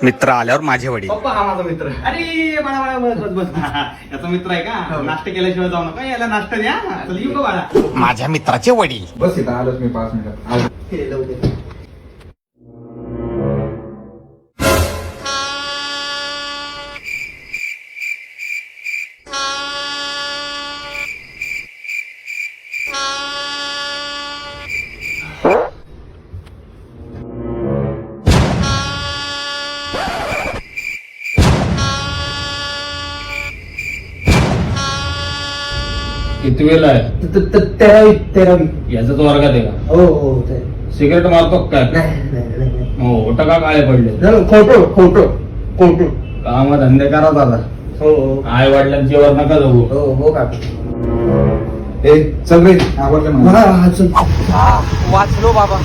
मित्र आल्यावर माझे वडील. पप्पा हा माझा मित्र. अरे बाळा बस याचा मित्र आहे का? नाश्ता केल्याशिवाय जाऊ नका. याला नाश्ता द्या. चल येऊ का बाळा? माझ्या मित्राचे वडील. बस इथं आलोच मी 5 मिनिटात. हे लवकर. किती वेळ आहे? तेरावी. याचा तो वर्गात आहे का? हो सिगरेट मारतो काय? नाही हो ओटा का काळे पडले? खोटो काम धंदे करा दादा. हो आई वडिलांची वर नका जाऊ. हो का? ए चल रे आवडलं मला. वाचलो बाबा.